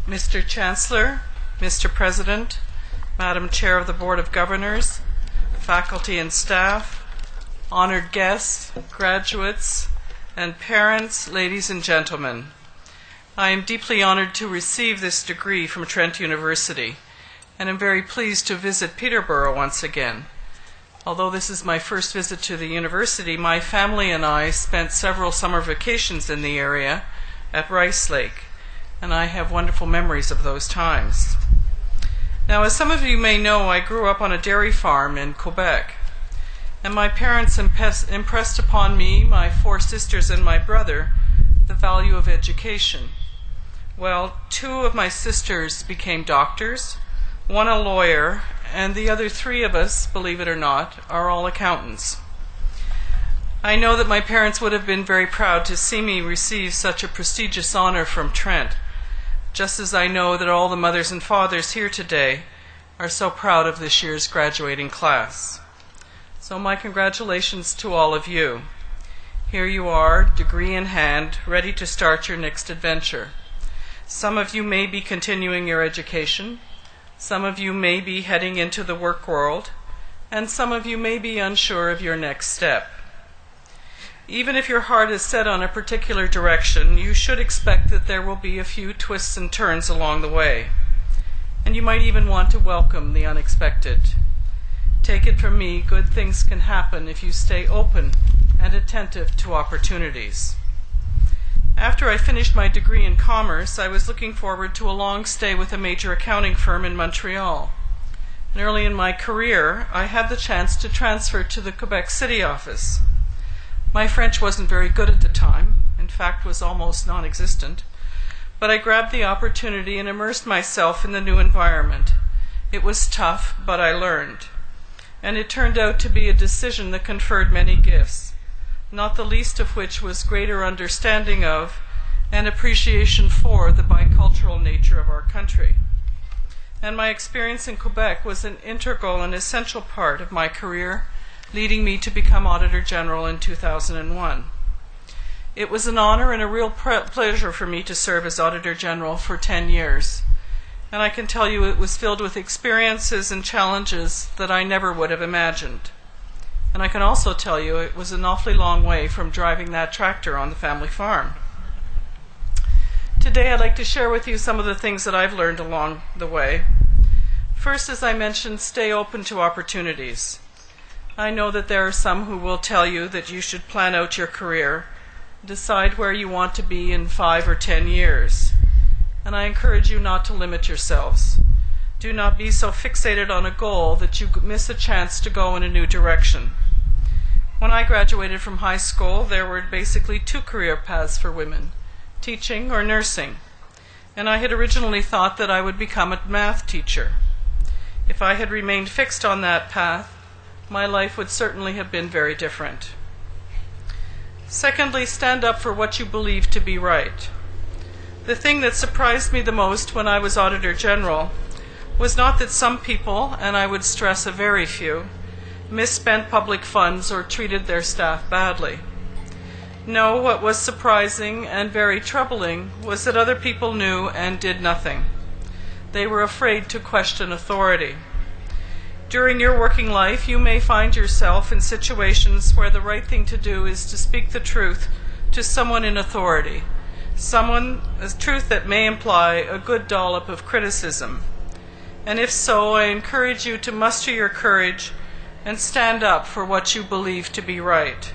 Mr. Chancellor, Mr. President, Madam Chair of the Board of Governors, faculty and staff, honored guests, graduates, and parents, ladies and gentlemen. I am deeply honored to receive this degree from Trent University, and am very pleased to visit Peterborough once again. Although this is my first visit to the university, my family and I spent several summer vacations in the area at Rice Lake, and I have wonderful memories of those times. Now, as some of you may know, I grew up on a dairy farm in Quebec, and my parents impressed upon me, my 4 sisters, and my brother the value of education. Well, 2 of my sisters became doctors, 1 a lawyer, and the other 3 of us, believe it or not, are all accountants. I know that my parents would have been very proud to see me receive such a prestigious honor from Trent, just as I know that all the mothers and fathers here today are so proud of this year's graduating class. So my congratulations to all of you. Here you are, degree in hand, ready to start your next adventure. Some of you may be continuing your education, some of you may be heading into the work world, and some of you may be unsure of your next step. Even if your heart is set on a particular direction, you should expect that there will be a few twists and turns along the way. And you might even want to welcome the unexpected. Take it from me, good things can happen if you stay open and attentive to opportunities. After I finished my degree in commerce, I was looking forward to a long stay with a major accounting firm in Montreal. And early in my career, I had the chance to transfer to the Quebec City office. My French wasn't very good at the time, in fact was almost non-existent, but I grabbed the opportunity and immersed myself in the new environment. It was tough, but I learned. And it turned out to be a decision that conferred many gifts, not the least of which was greater understanding of and appreciation for the bicultural nature of our country. And my experience in Quebec was an integral and essential part of my career, leading me to become Auditor General in 2001. It was an honor and a real pleasure for me to serve as Auditor General for 10 years. And I can tell you it was filled with experiences and challenges that I never would have imagined. And I can also tell you it was an awfully long way from driving that tractor on the family farm. Today I'd like to share with you some of the things that I've learned along the way. First, as I mentioned, stay open to opportunities. I know that there are some who will tell you that you should plan out your career, decide where you want to be in 5 or 10 years. And I encourage you not to limit yourselves. Do not be so fixated on a goal that you miss a chance to go in a new direction. When I graduated from high school, there were basically 2 career paths for women, teaching or nursing. And I had originally thought that I would become a math teacher. If I had remained fixed on that path, my life would certainly have been very different. Secondly, stand up for what you believe to be right. The thing that surprised me the most when I was Auditor General was not that some people, and I would stress a very few, misspent public funds or treated their staff badly. No, what was surprising and very troubling was that other people knew and did nothing. They were afraid to question authority. During your working life, you may find yourself in situations where the right thing to do is to speak the truth to someone in authority, a truth that may imply a good dollop of criticism. And if so, I encourage you to muster your courage and stand up for what you believe to be right.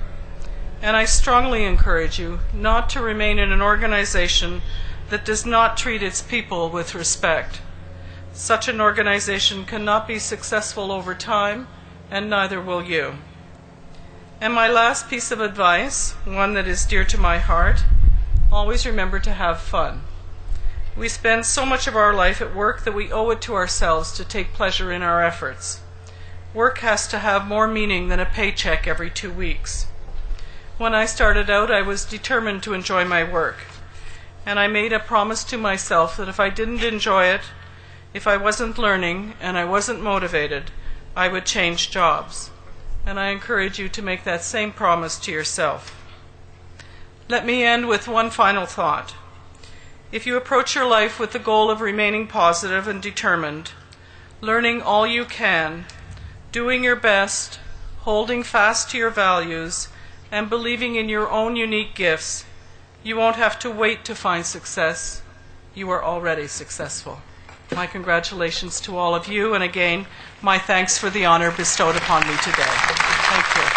And I strongly encourage you not to remain in an organization that does not treat its people with respect. Such an organization cannot be successful over time, and neither will you. And my last piece of advice, one that is dear to my heart, always remember to have fun. We spend so much of our life at work that we owe it to ourselves to take pleasure in our efforts. Work has to have more meaning than a paycheck every 2 weeks. When I started out, I was determined to enjoy my work. And I made a promise to myself that if I didn't enjoy it, if I wasn't learning and I wasn't motivated, I would change jobs. And I encourage you to make that same promise to yourself. Let me end with one final thought. If you approach your life with the goal of remaining positive and determined, learning all you can, doing your best, holding fast to your values, and believing in your own unique gifts, you won't have to wait to find success. You are already successful. My congratulations to all of you, and again, my thanks for the honor bestowed upon me today. Thank you.